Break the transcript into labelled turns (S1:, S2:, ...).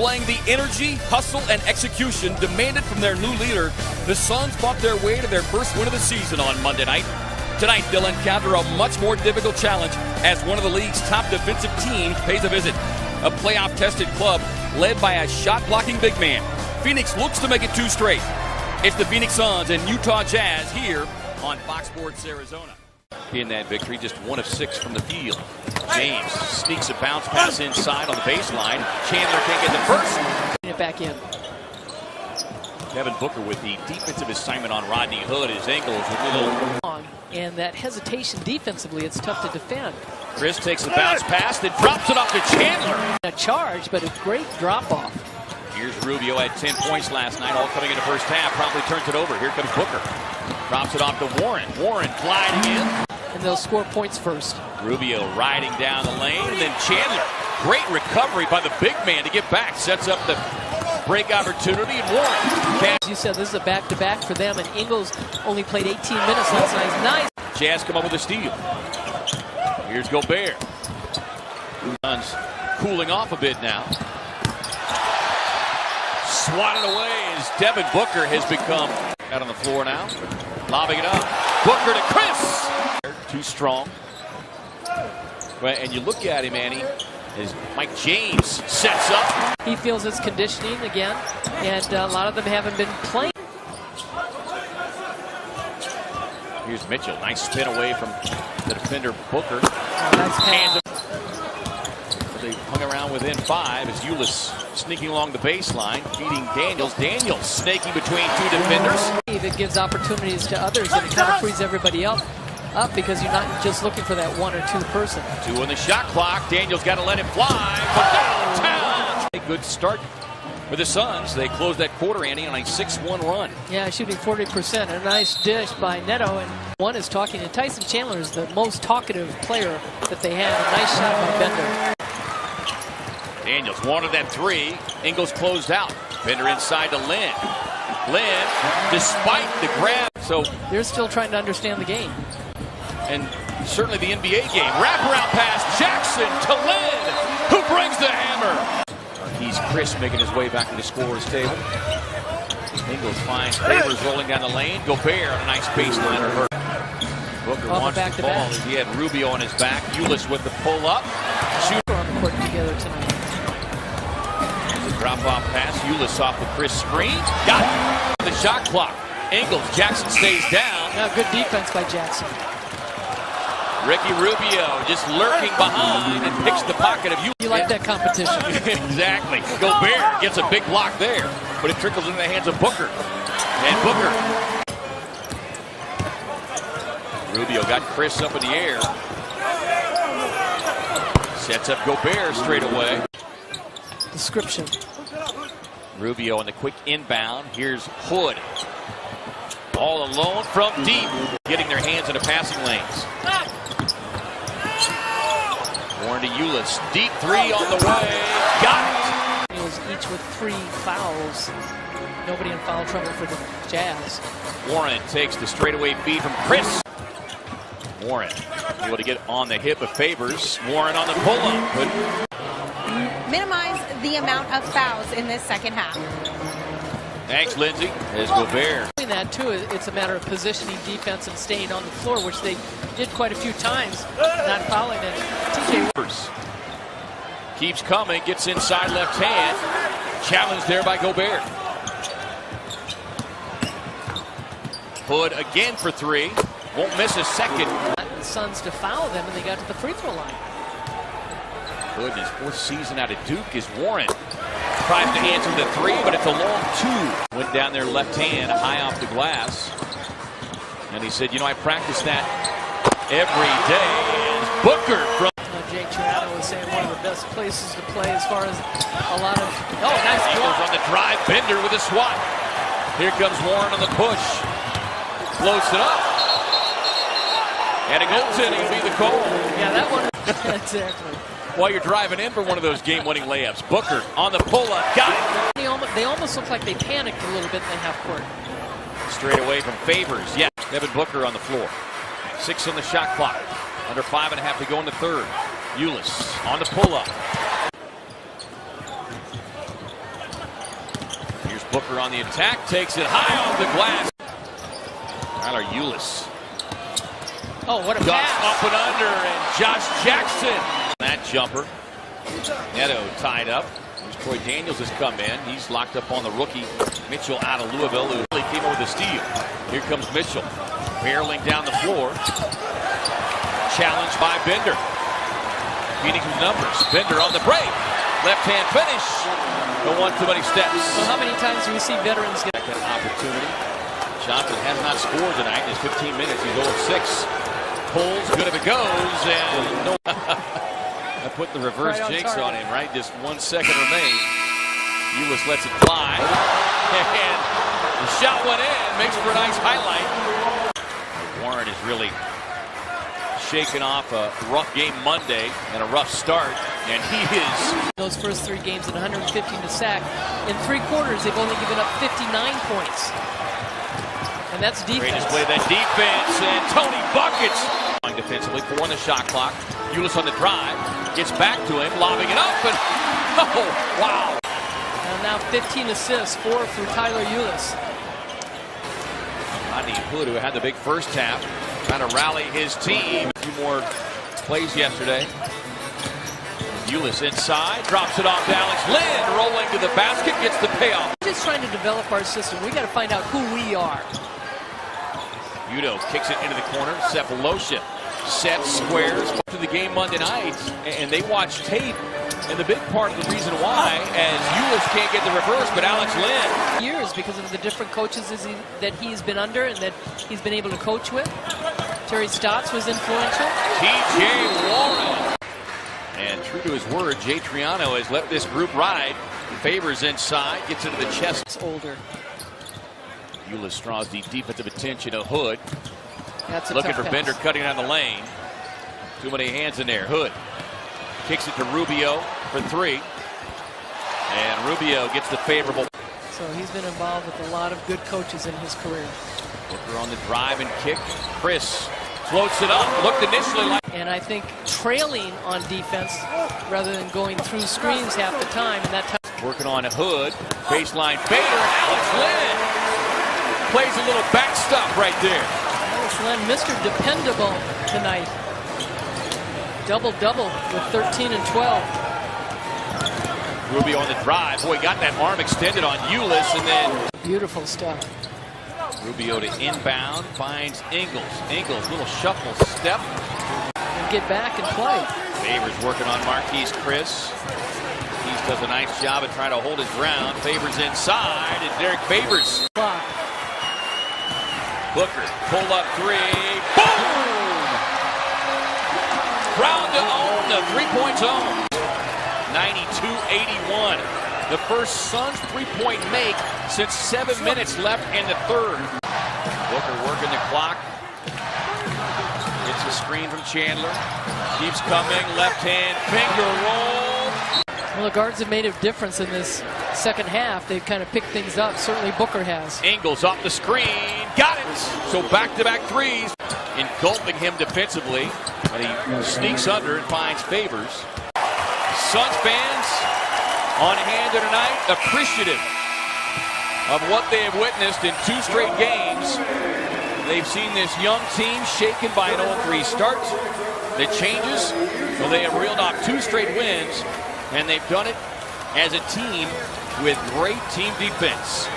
S1: Displaying the energy, hustle, and execution demanded from their new leader, the Suns fought their way to their first win of the season on Monday night. Tonight, they'll encounter a much more difficult challenge as one of the league's top defensive teams pays a visit. A playoff-tested club led by a shot-blocking big man. Phoenix looks to make it 2 straight. It's the Phoenix Suns and Utah Jazz here on Fox Sports Arizona. In that victory, just 1 of 6 from the field. James sneaks a bounce pass inside on the baseline. Chandler can't get the first.
S2: It back in.
S1: Devin Booker with the defensive assignment on Rodney Hood. His ankles with a little.
S2: And that hesitation defensively, it's tough to defend.
S1: Chris takes the bounce pass, then drops it off to Chandler.
S2: A charge, but a great drop-off.
S1: Here's Rubio at 10 points last night, all coming in the first half. Probably turns it over. Here comes Booker. Drops it off to Warren. Warren gliding in.
S2: And they'll score points first.
S1: Rubio riding down the lane, and then Chandler. Great recovery by the big man to get back. Sets up the break opportunity, and Warren.
S2: As you said, this is a back-to-back for them, and Ingles only played 18 minutes last night. Nice.
S1: Jazz come up with a steal. Here's Gobert. Suns cooling off a bit now. Swatted away as Devin Booker has become out on the floor now. Lobbing it up. Booker to Chris. Too strong. And you look at him, Annie, as Mike James sets up.
S2: He feels his conditioning again, and a lot of them haven't been playing.
S1: Here's Mitchell. Nice spin away from the defender, Booker. They hung around within 5 as Ulis sneaking along the baseline, feeding Daniels. Daniels snaking between 2 defenders.
S2: It gives opportunities to others, and it kind of frees everybody up because you're not just looking for that 1 or 2 person.
S1: 2 on the shot clock. Daniels got to let it fly. For downtown. A good start for the Suns. They closed that quarter, Andy, on a 6-1 run.
S2: Yeah, shooting 40%. A nice dish by Neto, and one is talking. And Tyson Chandler is the most talkative player that they have. A nice shot by Bender.
S1: Daniels wanted that 3. Ingles closed out. Bender inside to Lynn. Lynn, despite the grab. So
S2: they're still trying to understand the game.
S1: And certainly the NBA game. Wraparound pass. Jackson to Lynn, who brings the hammer. He's Chris making his way back to the scorer's table. Ingles finds Favors rolling down the lane. Gobert on a nice baseliner. Booker wants the ball as he had Rubio on his back. Ulis with the pull-up.
S2: Shoot on the court together tonight.
S1: Drop-off pass. Ulis off the Chris screen. Got it. The shot clock. Ingles. Jackson stays down.
S2: Now good defense by Jackson.
S1: Ricky Rubio just lurking behind and picks the pocket of Ulis.
S2: You like that competition.
S1: Exactly. Gobert gets a big block there, but it trickles into the hands of Booker. And Booker. Rubio got Chris up in the air. Sets up Gobert straight away.
S2: Description.
S1: Rubio on the quick inbound. Here's Hood. All alone from deep. Getting their hands into passing lanes. Warren to Ulis. Deep 3 on the way. Got it.
S2: It was each with 3 fouls. Nobody in foul trouble for the Jazz.
S1: Warren takes the straightaway feed from Chris. Warren able to get on the hip of Favors. Warren on the pull-up.
S3: Minimize the amount of fouls in this second half.
S1: Thanks, Lindsay. There's Gobert.
S2: Doing that too, it's a matter of positioning defense and staying on the floor, which they did quite a few times, not fouling it. TJ
S1: keeps coming, gets inside left hand. Challenged there by Gobert. Hood again for 3. Won't miss a second.
S2: The Suns to foul them, and they got to the free throw line.
S1: Hood in his 4th season out of Duke is Warren. Tries to answer the 3, but it's a long 2. Went down there left hand, high off the glass. And he said, you know, I practice that every day. And Booker from...
S2: Jake Tirano was saying one of the best places to play as far as a lot of... Oh, nice block.
S1: On the drive, Bender with a swat. Here comes Warren on the push. Floats it up. And a goaltending will be the call.
S2: Yeah, that one... Exactly.
S1: While you're driving in for one of those game-winning layups. Booker on the pull-up. Got it.
S2: They almost look like they panicked a little bit in the half court.
S1: Straight away from Favors. Yeah. Devin Booker on the floor. 6 on the shot clock. Under 5.5 to go in the 3rd. Ulis on the pull-up. Booker on the attack, takes it high off the glass. Tyler Ulis.
S2: Oh, what a
S1: Ducks
S2: pass.
S1: up and under, and Josh Jackson. That jumper. Neto tied up. Troy Daniels has come in. He's locked up on the rookie Mitchell out of Louisville, who really came over with a steal. Here comes Mitchell, barreling down the floor. Challenged by Bender. Beating his numbers. Bender on the break. Left-hand finish. Don't want too many steps.
S2: Well, how many times do we see veterans get
S1: Second opportunity. Johnson has not scored tonight in his 15 minutes. He's 0-6. Pulls, good if it goes, and no. I put the reverse jinx on him, right? Just 1 second remains. Ulis lets it fly. And the shot went in. Makes for a nice highlight. Warren is really shaking off a rough game Monday and a rough start. And he is.
S2: Those first 3 games at 115 to sack. In 3 quarters, they've only given up 59 points. And that's defense.
S1: Great display of that defense. And Tony buckets. Defensively, 4 on the shot clock. Ulis on the drive. Gets back to him, lobbing it up, and oh, wow.
S2: And now 15 assists, 4 for Tyler Ulis.
S1: Rodney Hood, who had the big first half, trying to rally his team. A few more plays yesterday. Ulis inside, drops it off to Alex Lynn, rolling to the basket, gets the payoff.
S2: We're just trying to develop our system. We got to find out who we are.
S1: Udo kicks it into the corner. Cephalosha sets, squares to the game Monday night, and they watch tape. And the big part of the reason why, as Ulis can't get the reverse, but Alex Lynn.
S2: Years because of the different coaches that he's been under and that he's been able to coach with. Terry Stotts was influential.
S1: T.J. Warren. And true to his word, Jay Triano has let this group ride. Favors inside, gets into the chest.
S2: It's older.
S1: Ulis draws the defensive attention of Hood.
S2: That's a
S1: looking
S2: tough
S1: for
S2: pass.
S1: Bender cutting down the lane. Too many hands in there. Hood kicks it to Rubio for 3. And Rubio gets the favorable.
S2: So he's been involved with a lot of good coaches in his career.
S1: Booker on the drive and kick. Chris floats it up. Looked initially like.
S2: And I think trailing on defense rather than going through screens half the time. And that time.
S1: Working on a Hood. Baseline fader. Alex Lynn plays a little back stop right there.
S2: Alex Lynn, Mr. Dependable tonight. Double-double with 13 and 12.
S1: Rubio on the drive. Boy, got that arm extended on Ulis, and then
S2: Beautiful stuff.
S1: Rubio to inbound, finds Ingles. Ingles, little shuffle step.
S2: And get back and play.
S1: Favors working on Marquise Chris. He does a nice job of trying to hold his ground. Favors inside, and Derek Favors.
S2: Clock.
S1: Booker, pull up 3. Boom! Proud to own the 3-point zone. 92-81. The first Suns 3-point make since 7 minutes left in the third. Booker working the clock. Gets a screen from Chandler. Keeps coming. Left hand finger roll.
S2: Well, the guards have made a difference in this second half. They've kind of picked things up. Certainly Booker has.
S1: Ingles off the screen. Got it. So back-to-back threes. Engulfing him defensively. And he sneaks under and finds Favors. Suns fans on hand tonight, appreciative of what they have witnessed in 2 straight games. They've seen this young team shaken by an 0-3 start. The changes, well, they have reeled off 2 straight wins, and they've done it as a team with great team defense.